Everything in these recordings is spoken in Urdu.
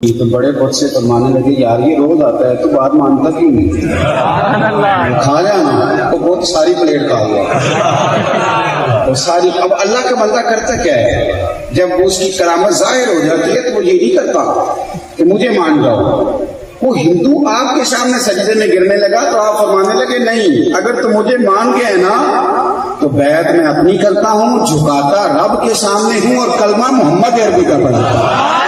تو بڑے خود سے فرمانے لگے یار یہ روز آتا ہے تو بات مانتا کیوں نہیں؟ کھا جانا وہ بہت ساری پلیٹ کھا گیا اور ساری. اب اللہ کا بندہ کرتا کیا ہے جب اس کی کرامت ظاہر ہو جاتی ہے تو وہ یہ نہیں کرتا کہ مجھے مان جاؤ. وہ ہندو آپ کے سامنے سجدے میں گرنے لگا تو آپ فرمانے لگے نہیں اگر تو مجھے مان گئے نا تو بیعت میں اپنی کرتا ہوں, جھکاتا رب کے سامنے ہوں اور کلمہ محمد عربی کا پڑھتا ہوں.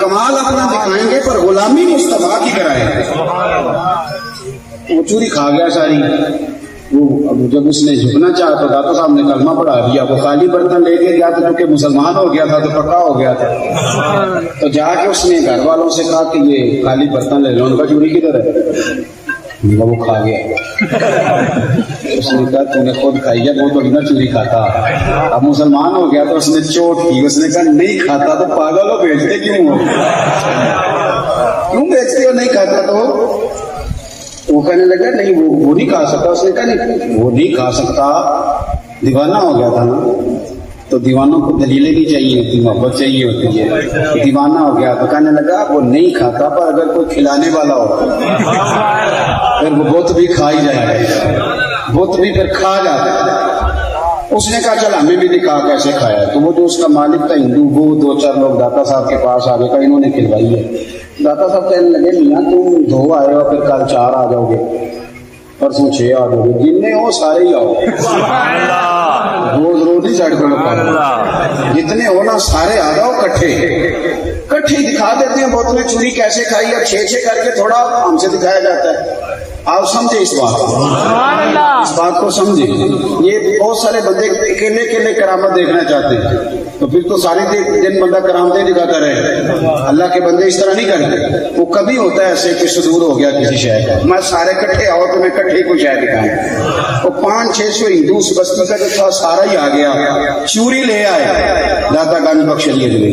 کمال اپنا دکھائیں گے پر غلامی مصطفیٰ کی کرائیں گے. وہ چوری کھا گیا ساری. وہ جب اس نے جھکنا چاہا تو داتا صاحب نے کلمہ پڑھا دیا. وہ خالی برتن لے کے گیا تو کیونکہ مسلمان ہو گیا تھا تو پکا ہو گیا تھا. تو جا کے اس نے گھر والوں سے کہا کہ یہ خالی برتن لے لو. ان کا چوری کدھر ہے؟ وہ کھا گیا. اس نے کہا تو نے خود کھائی ہے وہ تو نہ چوری کھاتا. اب مسلمان ہو گیا تو اس نے چوٹ کی. اس نے کہا نہیں کھاتا تو پاگل ہو بیچتے کیوں ہو؟ کیوں بیچتے ہو نہیں کھاتا تو؟ وہ کہنے لگا نہیں وہ نہیں کھا سکتا. اس نے کہا نہیں وہ نہیں کھا سکتا, دیوانہ ہو گیا تھا نا. تو دیوانوں کو دلیلیں بھی چاہیے ہوتی, محبت چاہیے ہوتی ہے. دیوانہ ہو گیا تو کہنے لگا وہ نہیں کھاتا پر اگر کوئی کھلانے والا ہو پھر وہ بت بھی کھا ہی جائے گا. بت بھی پھر کھا جاتا ہے. اس نے کہا چل ہمیں بھی دکھا کیسے کھایا. تو وہ جو اس کا مالک تھا ہندو, وہ دو چار لوگ داتا صاحب کے پاس آگے کا انہوں نے کھلوائی ہے. داتا صاحب کہنے لگے میاں تم 2 آئے ہو پھر کل 4 آ جاؤ گے, پرسوں 6 آ جاؤ گے, جتنے ہو سارے ہی آؤ. روز روز ہی سائڈ پر جتنے ہو نا سارے آ جاؤ کٹھے دکھا دیتے ہیں بوتلیں چوری کیسے کھائی. اب 6 کر کے تھوڑا ہم سے دکھایا جاتا ہے. آپ سمجھے اس بات کو سمجھے. یہ بہت سارے بندے اکیلے کرامت دیکھنا چاہتے ہیں تو پھر تو سارے دن بندہ کرامتیں دکھاتا رہے. اللہ کے بندے اس طرح نہیں کرتے. وہ کبھی ہوتا ہے ایسے کہ صدور ہو گیا کسی شہر کا, میں سارے کٹھے آؤ تو میں کٹھے کو شہر دکھائیں. وہ 500-600 ہندو اس بستی کا جو تھا سارا ہی آ گیا, چوری لے آئے داتا گنج بخشلیت میں.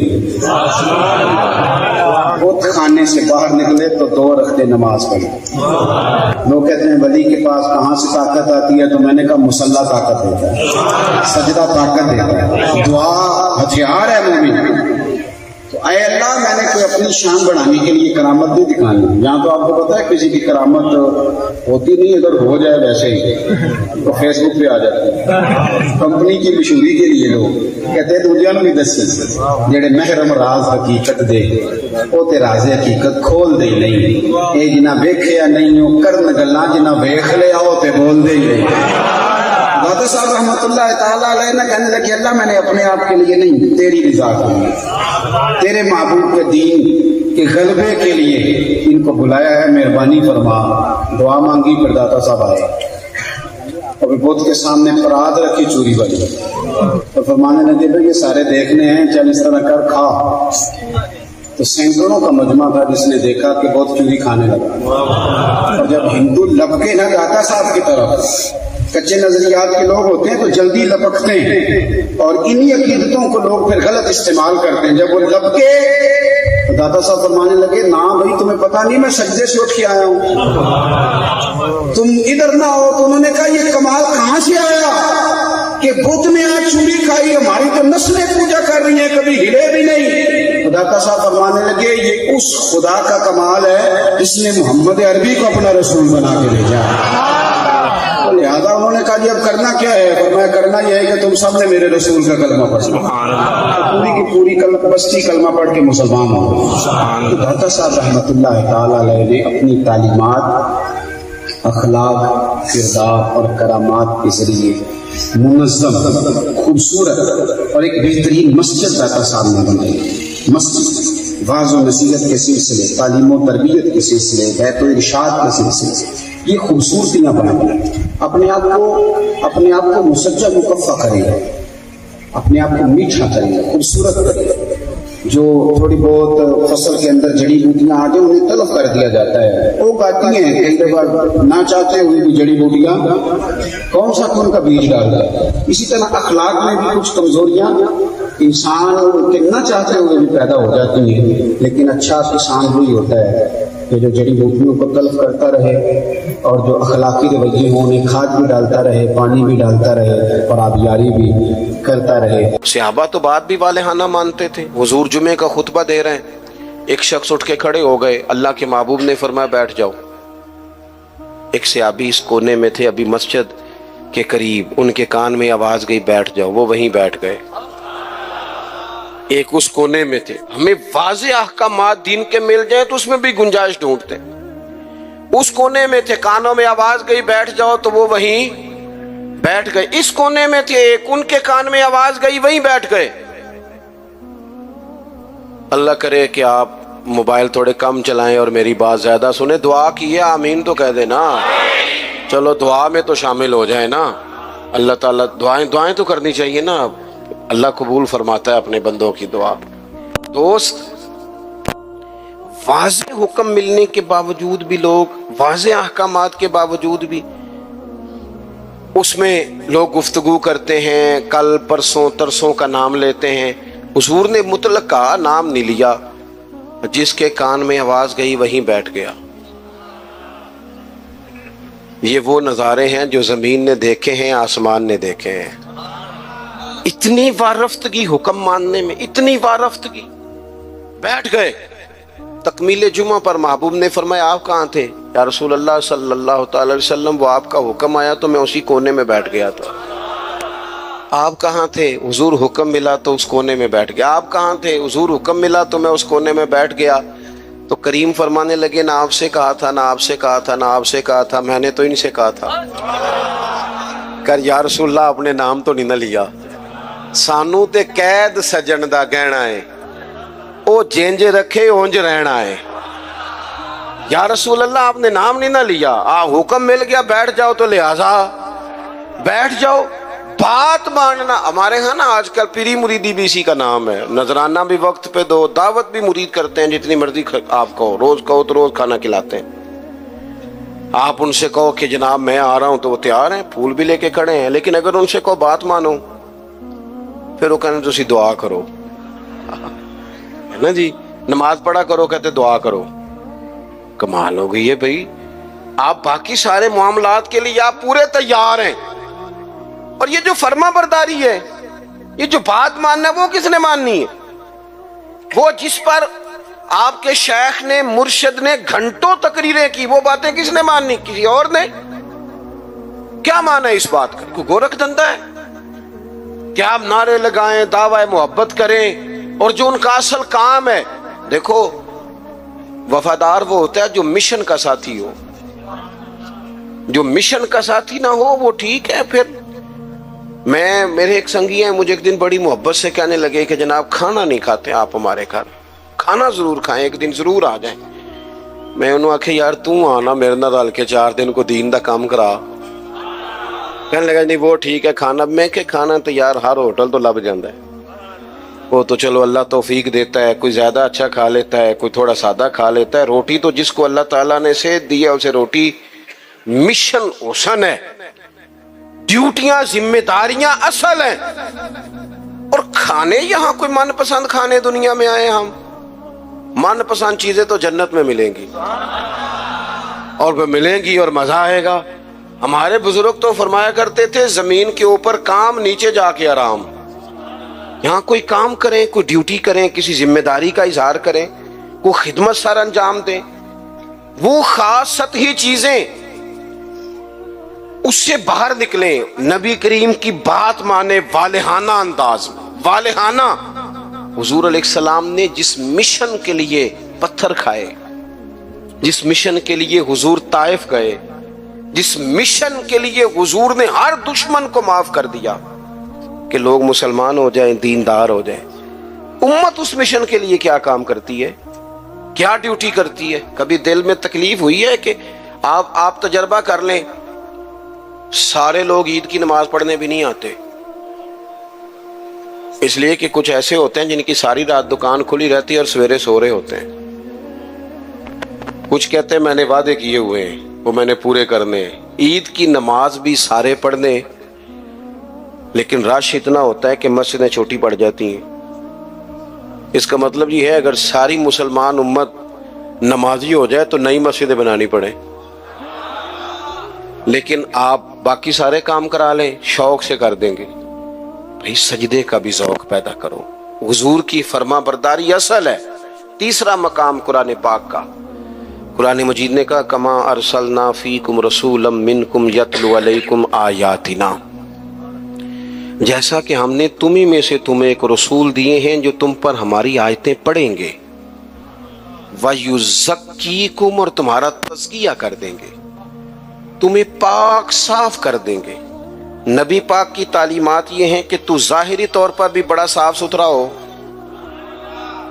وہ کھانے سے باہر نکلے تو 2 رکعتیں نماز پڑھی. لوگ کہتے ہیں ولی کے پاس کہاں سے طاقت آتی ہے, تو میں نے کہا مصلی طاقت دیتا ہے, سجدہ طاقت دیتا ہے, دعا ہتھیار ہے مومن. تو اے اللہ میں نے کوئی اپنی شان بڑھانے کے لیے کرامت نہیں دکھانی. یہاں تو آپ کو پتا ہے کسی کی کرامت ہوتی نہیں, اگر ہو جائے ویسے ہی تو فیس بک پہ آ جاتی ہے کمپنی کی مشہوری کے لیے. لوگ کہتے ہیں دوجیاں بھی دسی جڑے محرم راز حقیقت دے وہ تے راز حقیقت کھول دے نہیں. اے جنہ ویکھیا نہیں ہو کرن گلاں, جنہ ویکھ لیا ہو تے بول دے ہی نہیں. داتا صاحب رحمۃ اللہ تعالیٰ علیہ نے کہنے لگے اللہ میں نے اپنے آپ کے لیے نہیں تیری رضا کے لیے, تیرے محبوب کے دین کے غلبے کے لیے ان کو بلایا ہے, مہربانی فرما. دعا مانگی پھر داتا صاحب آئے اور بت کے سامنے پراد رکھی چوری والی تو فرمانے لگے بھائی یہ سارے دیکھنے ہیں, چل اس طرح کر کھا. تو سینکڑوں کا مجمع تھا جس نے دیکھا کہ بہت چوری کھانے لگا. اور جب ہندو لپکے نہ داتا صاحب کی طرف, کچے نظریات کے لوگ ہوتے ہیں تو جلدی لپکتے ہیں اور انہی عقیدتوں کو لوگ پھر غلط استعمال کرتے ہیں. جب وہ لپکے تو داتا صاحب فرمانے لگے نا بھائی تمہیں پتا نہیں میں سجدے سے اٹھ کے آیا ہوں, تم ادھر نہ ہو. تو انہوں نے کہا یہ کمال کہاں سے آیا کہ بت نے آج چوری کھائی, ہماری تو نسلیں پوجا کر رہی ہیں, کبھی ہلے بھی نہیں. تو داتا صاحب فرمانے لگے یہ اس خدا کا کمال ہے جس نے محمد عربی کو اپنا رسول بنا کے بھیجا. لہٰذا انہوں نے کہا جی اب کرنا کیا ہے؟ فرمایا کرنا یہ ہے کہ تم سب نے میرے رسول کا کلمہ پڑھ لو. پوری کی پوری بستی کلمہ پڑھ کے مسلمان ہو گئے. تو داتا صاحب رحمۃ اللہ تعالیٰ علیہ نے اپنی تعلیمات, اخلاق, کردار اور کرامات کے ذریعے منظم, خوبصورت اور ایک بہترین مسجد داتا صاحب نے بنائی. مسجد واعظ و نصیحت کے سلسلے, تعلیم و تربیت کے سلسلے, بیت و ارشاد کے سلسلے, یہ خوبصورتیاں بنائیں. اپنے آپ کو مسجع مکفہ کرے, اپنے آپ کو میٹھا کرے, خوبصورت کرے. جو تھوڑی بہت فصل کے اندر جڑی بوٹیاں آ جائیں انہیں تلف کر دیا جاتا ہے. وہ گاتی ہیں کئی دفعہ نہ چاہتے ہوئے بھی جڑی بوٹیاں کون سا کون کا بیج ڈالتا ہے. اسی طرح اخلاق میں بھی کچھ کمزوریاں انسان کے نہ چاہتے ہوئے بھی پیدا ہو جاتی ہیں, لیکن اچھا کسان وہی ہوتا ہے کہ جو جڑی بوٹیوں کو تلف کرتا رہے اور جو اخلاقی رویے ہوں انہیں کھاد بھی ڈالتا رہے, پانی بھی ڈالتا رہے اور آبیاری بھی کرتا رہے. صحابہ تو بات بھی والہانہ مانتے تھے. حضور جمعے کا خطبہ دے رہے ہیں, ایک شخص اٹھ کے کھڑے ہو گئے, اللہ کے محبوب نے فرمایا بیٹھ جاؤ. ایک صحابی اس کونے میں تھے ابھی مسجد کے قریب, ان کے کان میں آواز گئی بیٹھ جاؤ, وہ وہیں بیٹھ گئے. ایک اس کونے میں تھے. ہمیں واضح احکامات دین کے مل جائیں تو اس میں بھی گنجائش ڈھونڈتے. اس کونے میں تھے, کانوں میں آواز گئی بیٹھ جاؤ تو وہ وہیں بیٹھ گئے. اس کونے میں تھے ایک, ان کے کان میں آواز گئی وہیں بیٹھ گئے. اللہ کرے کہ آپ موبائل تھوڑے کم چلائیں اور میری بات زیادہ سنیں. دعا کیے آمین تو کہہ دینا. چلو دعا میں تو شامل ہو جائیں نا. اللہ تعالیٰ دعائیں تو کرنی چاہیے نا. اللہ قبول فرماتا ہے اپنے بندوں کی دعا. دوست, واضح حکم ملنے کے باوجود بھی لوگ, واضح احکامات کے باوجود بھی اس میں لوگ گفتگو کرتے ہیں, کل پرسوں ترسوں کا نام لیتے ہیں. حضور نے مطلق کا نام نہیں لیا, جس کے کان میں آواز گئی وہیں بیٹھ گیا. یہ وہ نظارے ہیں جو زمین نے دیکھے ہیں, آسمان نے دیکھے ہیں. اتنی وارفتگی حکم ماننے میں, اتنی وارفتگی. بیٹھ گئے. تکمیل جمعہ پر محبوب نے فرمایا آپ کہاں تھے؟ یا رسول اللہ صلی اللہ تعالی علیہ وسلم, وہ آپ کا حکم آیا تو میں اسی کونے میں بیٹھ گیا تھا. آپ کہاں تھے؟ حضور حکم ملا تو اس کونے میں بیٹھ گیا. آپ کہاں تھے؟ حضور حکم ملا تو میں اس کونے میں بیٹھ گیا. تو کریم فرمانے لگے نہ آپ سے کہا تھا, نہ آپ سے کہا تھا, نہ آپ سے کہا تھا, میں نے تو ان سے کہا تھا. کر یا رسول اللہ اپنے نام تو نہیں نہ لیا. سانو تے قید سجن دا گہنا ہے, او جینج رکھے اونج رہنا ہے. یا رسول اللہ آپ نے نام نہیں نہ لیا, حکم مل گیا بیٹھ جاؤ تو لہذا بیٹھ جاؤ. بات ماننا ہمارے ہاں نا آج کل پیری مریدی بھی اسی کا نام ہے. نذرانہ بھی وقت پہ دو, دعوت بھی مرید کرتے ہیں جتنی مرضی آپ کہو, روز کہو تو روز کھانا کھلاتے ہیں. آپ ان سے کہو کہ جناب میں آ رہا ہوں تو وہ تیار ہیں, پھول بھی لے کے کھڑے ہیں. لیکن اگر ان سے کہو بات مانو, پھر وہ کہنے تسی دعا کرو, ہے نا جی, نماز پڑھا کرو, کہتے دعا کرو. کمال ہو گئی ہے بھائی. آپ باقی سارے معاملات کے لیے آپ پورے تیار ہیں, اور یہ جو فرما برداری ہے, یہ جو بات ماننا ہے, وہ کس نے ماننی ہے؟ وہ جس پر آپ کے شیخ نے, مرشد نے گھنٹوں تقریریں کی, وہ باتیں کس نے ماننی؟ کسی اور نے. کیا مانا ہے اس بات کا؟ کوئی گورکھ دھندا ہے کیا؟ آپ نعرے لگائیں, دعوی محبت کریں, اور جو ان کا اصل کام ہے, دیکھو وفادار وہ ہوتا ہے جو مشن کا ساتھی ہو. جو مشن کا ساتھی نہ ہو وہ ٹھیک ہے. پھر میرے ایک سنگی ہیں, مجھے ایک دن بڑی محبت سے کہنے لگے کہ جناب کھانا نہیں کھاتے آپ ہمارے گھر, کھانا ضرور کھائیں, ایک دن ضرور آ جائیں. میں انہوں آکھے یار تو آنا میرے نہ رل کے 4 دن کو دین دا کام کرا. کہنے لگا نہیں وہ ٹھیک ہے کھانا. میں کہ کھانا تو یار ہر ہوٹل تو لب جاندہ ہے, وہ تو چلو اللہ توفیق دیتا ہے, کوئی زیادہ اچھا کھا لیتا ہے, کوئی تھوڑا سادہ کھا لیتا ہے. روٹی تو جس کو اللہ تعالیٰ نے صحت دی ہے اسے روٹی مشن حسن ہے, ڈیوٹیاں ذمہ داریاں اصل ہیں. اور کھانے یہاں کوئی من پسند کھانے دنیا میں آئے ہم, من پسند چیزیں تو جنت میں ملیں گی, اور وہ ملیں گی اور مزہ آئے گا. ہمارے بزرگ تو فرمایا کرتے تھے زمین کے اوپر کام, نیچے جا کے آرام. یہاں کوئی کام کریں, کوئی ڈیوٹی کریں, کسی ذمہ داری کا اظہار کریں, کوئی خدمت سر انجام دیں, وہ خاص سطحی چیزیں اس سے باہر نکلیں. نبی کریم کی بات مانے والہانہ انداز میں, والہانہ. حضور علیہ السلام نے جس مشن کے لیے پتھر کھائے, جس مشن کے لیے حضور طائف گئے, جس مشن کے لیے حضور نے ہر دشمن کو معاف کر دیا کہ لوگ مسلمان ہو جائیں, دیندار ہو جائیں, امت اس مشن کے لیے کیا کام کرتی ہے, کیا ڈیوٹی کرتی ہے؟ کبھی دل میں تکلیف ہوئی ہے کہ آپ تجربہ کر لیں, سارے لوگ عید کی نماز پڑھنے بھی نہیں آتے, اس لیے کہ کچھ ایسے ہوتے ہیں جن کی ساری رات دکان کھلی رہتی ہے اور سویرے سو رہے ہوتے ہیں. کچھ کہتے ہیں میں نے وعدے کیے ہوئے ہیں وہ میں نے پورے کرنے ہیں. عید کی نماز بھی سارے پڑھنے, لیکن رش اتنا ہوتا ہے کہ مسجدیں چھوٹی پڑ جاتی ہیں. اس کا مطلب یہ ہے اگر ساری مسلمان امت نمازی ہو جائے تو نئی مسجدیں بنانی پڑیں, لیکن آپ باقی سارے کام کرا لیں, شوق سے کر دیں گے. بھئی سجدے کا بھی ذوق پیدا کرو. حضور کی فرما برداری اصل ہے, تیسرا مقام قرآن پاک کا، قرآن مجید نے کہا کما ارسلنا فیکم رسولا منکم یتلو علیکم آیاتنا، جیسا کہ ہم نے تمہیں میں سے تمہیں ایک رسول دیے ہیں جو تم پر ہماری آیتیں پڑھیں گے، وَيُزَكِّيكُمْ، اور تمہارا تزکیہ کر دیں گے، تمہیں پاک صاف کر دیں گے۔ نبی پاک کی تعلیمات یہ ہیں کہ تو ظاہری طور پر بھی بڑا صاف ستھرا ہو۔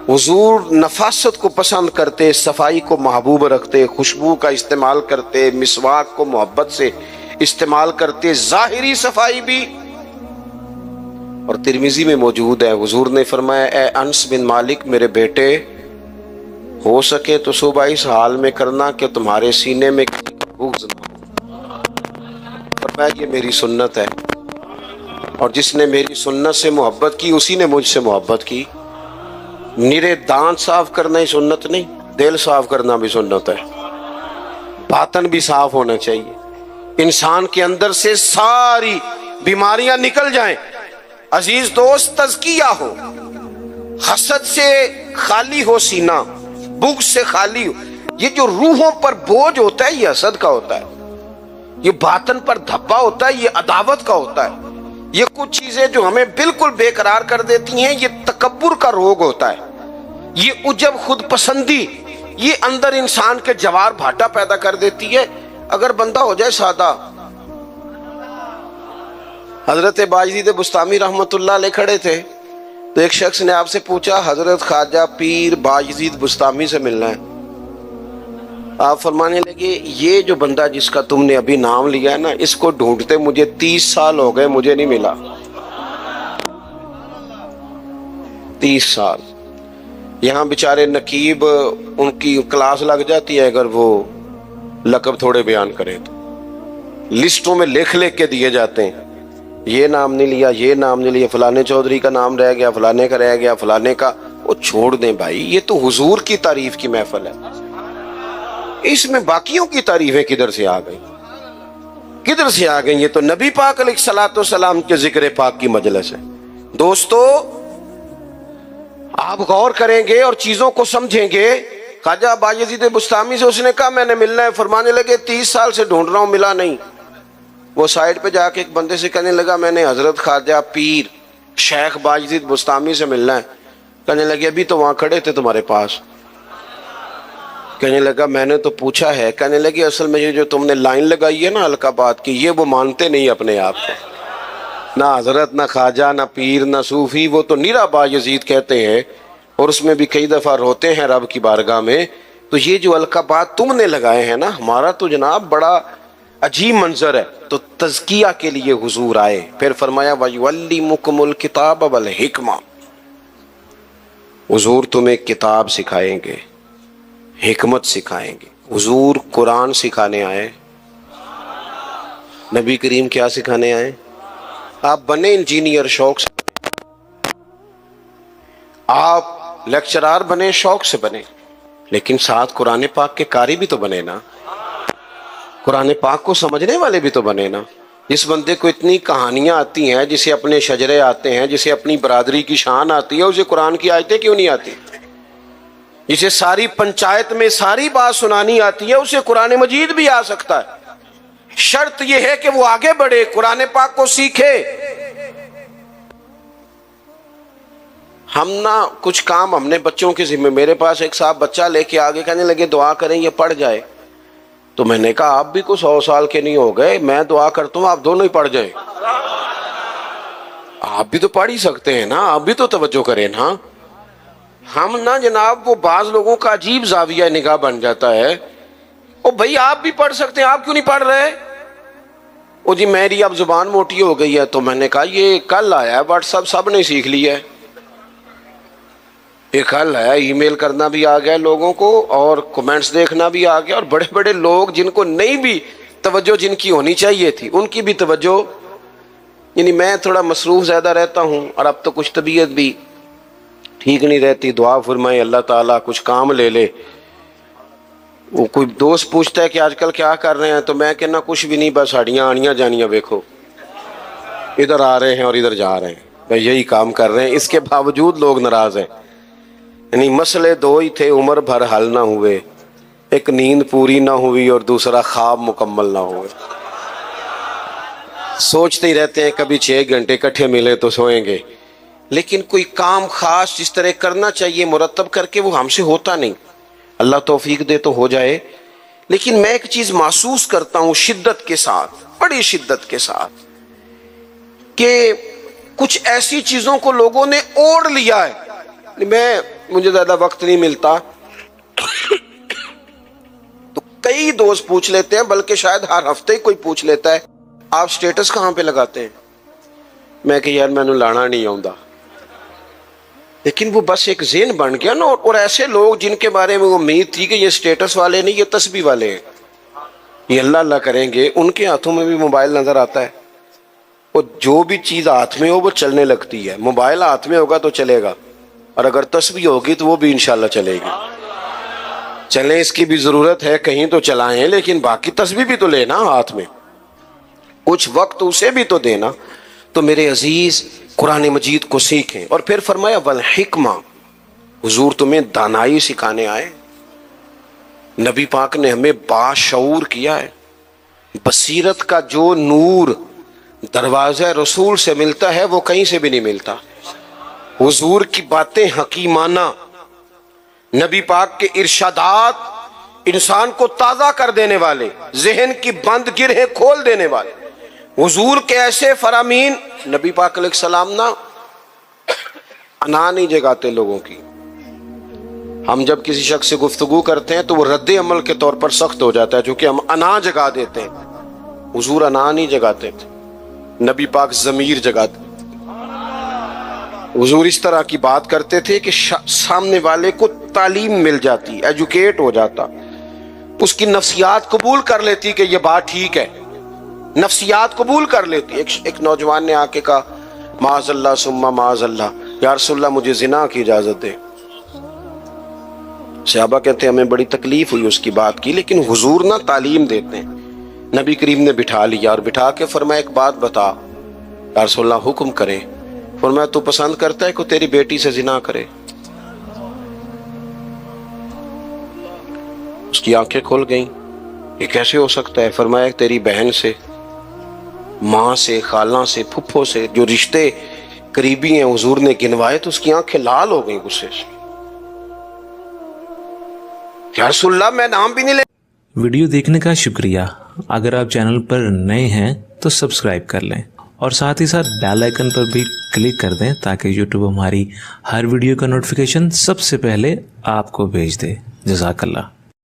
حضور نفاست کو پسند کرتے، صفائی کو محبوب رکھتے، خوشبو کا استعمال کرتے، مسواک کو محبت سے استعمال کرتے، ظاہری صفائی بھی۔ اور ترمذی میں موجود ہے، حضور نے فرمایا اے انس بن مالک میرے بیٹے، ہو سکے تو صبح اس حال میں کرنا کہ تمہارے سینے میں کسی کا بغض نہ ہو۔ فرمایا یہ میری سنت ہے، اور جس نے میری سنت سے محبت کی اسی نے مجھ سے محبت کی۔ نرے دانت صاف کرنا ہی سنت نہیں، دل صاف کرنا بھی سنت ہے، باطن بھی صاف ہونا چاہیے، انسان کے اندر سے ساری بیماریاں نکل جائیں۔ عزیز دوست، تزکیہ ہو، حسد سے خالی ہو سینہ، بغض سے خالی ہو۔ یہ جو روحوں پر بوجھ ہوتا ہے یہ حسد کا ہوتا ہے، یہ باطن پر دھبا ہوتا ہے یہ عداوت کا ہوتا ہے، یہ کچھ چیزیں جو ہمیں بالکل بے قرار کر دیتی ہیں یہ تکبر کا روگ ہوتا ہے، یہ عجب خود پسندی یہ اندر انسان کے جوار بھاٹا پیدا کر دیتی ہے۔ اگر بندہ ہو جائے سادہ، حضرت باجدید بستامی رحمت اللہ علیہ کھڑے تھے تو ایک شخص نے آپ سے پوچھا حضرت خواجہ پیر باجدید بستامی سے ملنا ہے۔ آپ فرمانے لگے یہ جو بندہ جس کا تم نے ابھی نام لیا ہے نا، اس کو ڈھونڈتے مجھے 30 سال ہو گئے، مجھے نہیں ملا۔ 30 سال یہاں بیچارے نقیب ان کی کلاس لگ جاتی ہے اگر وہ لقب تھوڑے بیان کریں تو، لسٹوں میں لکھ کے دیے جاتے ہیں، یہ نام نہیں لیا، یہ نام نہیں لیا، فلانے چودھری کا نام رہ گیا، فلانے کا رہ گیا، فلانے کا۔ وہ چھوڑ دیں بھائی، یہ تو حضور کی تعریف کی محفل ہے، اس میں باقیوں کی تعریفیں کدھر سے آ گئی، کدھر سے آ گئی؟ یہ تو نبی پاک علیہ الصلوۃ والسلام کے ذکر پاک کی مجلس ہے۔ دوستو آپ غور کریں گے اور چیزوں کو سمجھیں گے۔ خواجہ باجدید بستامی سے اس نے کہا میں نے ملنا ہے، فرمانے لگے 30 سال سے ڈھونڈ رہا ہوں، ملا نہیں۔ وہ سائڈ پہ جا کے ایک بندے سے کہنے لگا میں نے حضرت خواجہ پیر شیخ باجدید بستامی سے ملنا ہے۔ کہنے لگے ابھی تو وہاں کھڑے تھے تمہارے پاس۔ کہنے لگا میں نے تو پوچھا ہے۔ کہنے لگے اصل میں یہ جو تم نے لائن لگائی ہے نا القابات کی، یہ وہ مانتے نہیں اپنے آپ کو، نہ حضرت، نہ خواجہ، نہ پیر، نہ صوفی، وہ تو نیرا باجدید کہتے ہیں، اور اس میں بھی کئی دفعہ روتے ہیں رب کی بارگاہ میں۔ تو یہ جو القابات تم نے لگائے ہیں نا، ہمارا تو جناب بڑا عجیب منظر ہے۔ تو تزکیہ کے لیے حضور آئے، پھر فرمایا وَيُعَلِّمُكُمُ الْكِتَابَ وَالْحِکْمَةَ، حضور تمہیں کتاب سکھائیں گے، حکمت سکھائیں گے۔ حضور قرآن سکھانے آئے، نبی کریم کیا سکھانے آئے؟ آپ بنے انجینئر شوق سے، آپ لیکچرار بنے شوق سے بنے، لیکن ساتھ قرآن پاک کے قاری بھی تو بنے نا، قرآن پاک کو سمجھنے والے بھی تو بنے نا۔ جس بندے کو اتنی کہانیاں آتی ہیں، جسے اپنے شجرے آتے ہیں، جسے اپنی برادری کی شان آتی ہے، اسے قرآن کی آیتیں کیوں نہیں آتی؟ جسے ساری پنچایت میں ساری بات سنانی آتی ہے، اسے قرآن مجید بھی آ سکتا ہے۔ شرط یہ ہے کہ وہ آگے بڑھے، قرآن پاک کو سیکھے۔ ہم نا کچھ کام ہم نے بچوں کے ذمہ، میرے پاس ایک صاحب بچہ لے کے آگے کہنے لگے دعا کریں یہ پڑھ جائے، تو میں نے کہا آپ بھی کو 100 سال کے نہیں ہو گئے، میں دعا کرتا ہوں آپ دونوں ہی پڑھ جائیں، آپ بھی تو پڑھ ہی سکتے ہیں نا، آپ بھی تو توجہ کریں نا۔ ہم نا جناب وہ بعض لوگوں کا عجیب زاویہ نگاہ بن جاتا ہے، او بھائی آپ بھی پڑھ سکتے ہیں، آپ کیوں نہیں پڑھ رہے؟ او جی میری اب زبان موٹی ہو گئی ہے، تو میں نے کہا یہ کل آیا ہے واٹس ایپ سب نے سیکھ لیا ہے، یہ کل ہے، ای میل کرنا بھی آ گیا لوگوں کو، اور کمنٹس دیکھنا بھی آ گیا، اور بڑے بڑے لوگ جن کو نہیں بھی توجہ جن کی ہونی چاہیے تھی ان کی بھی توجہ، یعنی میں تھوڑا مصروف زیادہ رہتا ہوں، اور اب تو کچھ طبیعت بھی ٹھیک نہیں رہتی، دعا فرمائے اللہ تعالیٰ کچھ کام لے لے۔ وہ کوئی دوست پوچھتا ہے کہ آج کل کیا کر رہے ہیں، تو میں کہنا کچھ بھی نہیں، بس ہڈیاں آنیاں جانیاں دیکھو، ادھر آ رہے ہیں اور ادھر جا رہے ہیں، بھائی یہی کام کر رہے ہیں، اس کے باوجود لوگ ناراض ہیں۔ یعنی مسئلے دو ہی تھے، عمر بھر حل نہ ہوئے، ایک نیند پوری نہ ہوئی اور دوسرا خواب مکمل نہ ہوئے۔ سوچتے ہی رہتے ہیں کبھی 6 گھنٹے اکٹھے ملے تو سوئیں گے، لیکن کوئی کام خاص جس طرح کرنا چاہیے مرتب کر کے وہ ہم سے ہوتا نہیں۔ اللہ توفیق دے تو ہو جائے، لیکن میں ایک چیز محسوس کرتا ہوں شدت کے ساتھ، بڑی شدت کے ساتھ، کہ کچھ ایسی چیزوں کو لوگوں نے اوڑھ لیا ہے۔ مجھے زیادہ وقت نہیں ملتا تو کئی دوست پوچھ لیتے ہیں، بلکہ شاید ہر ہفتے ہی کوئی پوچھ لیتا ہے آپ سٹیٹس کہاں پہ لگاتے ہیں؟ میں کہ یار میں نے لانا نہیں آؤں، لیکن وہ بس ایک ذہن بن گیا نا۔ اور ایسے لوگ جن کے بارے میں امید تھی کہ یہ سٹیٹس والے نہیں، یہ تسبیح والے ہیں، یہ اللہ اللہ کریں گے، ان کے ہاتھوں میں بھی موبائل نظر آتا ہے، اور جو بھی چیز ہاتھ میں ہو وہ چلنے لگتی ہے۔ موبائل ہاتھ میں ہوگا تو چلے گا، اور اگر تسبیح ہوگی تو وہ بھی انشاءاللہ چلے گی۔ چلیں، اس کی بھی ضرورت ہے، کہیں تو چلائیں، لیکن باقی تسبیح بھی تو لینا ہاتھ میں، کچھ وقت اسے بھی تو دینا۔ تو میرے عزیز قرآن مجید کو سیکھیں۔ اور پھر فرمایا والحکمہ، حضور تمہیں دانائی سکھانے آئے۔ نبی پاک نے ہمیں باشعور کیا ہے۔ بصیرت کا جو نور دروازہ رسول سے ملتا ہے وہ کہیں سے بھی نہیں ملتا۔ حضور کی باتیں حکیمانہ، نبی پاک کے ارشادات انسان کو تازہ کر دینے والے، ذہن کی بند گرہیں کھول دینے والے، حضور کے ایسے فرامین۔ نبی پاک علیہ السلام نا انا نہیں جگاتے لوگوں کی۔ ہم جب کسی شخص سے گفتگو کرتے ہیں تو وہ رد عمل کے طور پر سخت ہو جاتا ہے، چونکہ ہم انا جگا دیتے ہیں۔ حضور انا نہیں جگاتے تھے، نبی پاک ضمیر جگاتے۔ حضور اس طرح کی بات کرتے تھے کہ سامنے والے کو تعلیم مل جاتی، ایجوکیٹ ہو جاتا، اس کی نفسیات قبول کر لیتی کہ یہ بات ٹھیک ہے، نفسیات قبول کر لیتی۔ ایک نوجوان نے آ کے کہا معاذ اللہ ثم معاذ اللہ، یا رسول اللہ مجھے زنا کی اجازت دے۔ صحابہ کہتے ہیں ہمیں بڑی تکلیف ہوئی اس کی بات کی، لیکن حضور نہ تعلیم دیتے ہیں۔ نبی کریم نے بٹھا لیا اور بٹھا کے فرمایا ایک بات بتا، یا رسول اللہ حکم کریں۔ فرمایا تو پسند کرتا ہے کہ تیری بیٹی سے زنا کرے؟ اس کی آنکھیں کھل گئیں، یہ کیسے ہو سکتا ہے؟ فرمایا تیری بہن سے، ماں سے، خالہ سے، پھپھو سے، جو رشتے قریبی ہیں حضور نے گنوائے، تو اس کی آنکھیں لال ہو گئیں غصے سے۔ یا رسول اللہ میں نام بھی نہیں لے۔ ویڈیو دیکھنے کا شکریہ۔ اگر آپ چینل پر نئے ہیں تو سبسکرائب کر لیں، اور ساتھ ہی ساتھ بیل آئیکن پر بھی کلک کر دیں تاکہ یوٹیوب ہماری ہر ویڈیو کا نوٹیفیکیشن سب سے پہلے آپ کو بھیج دے۔ جزاک اللہ۔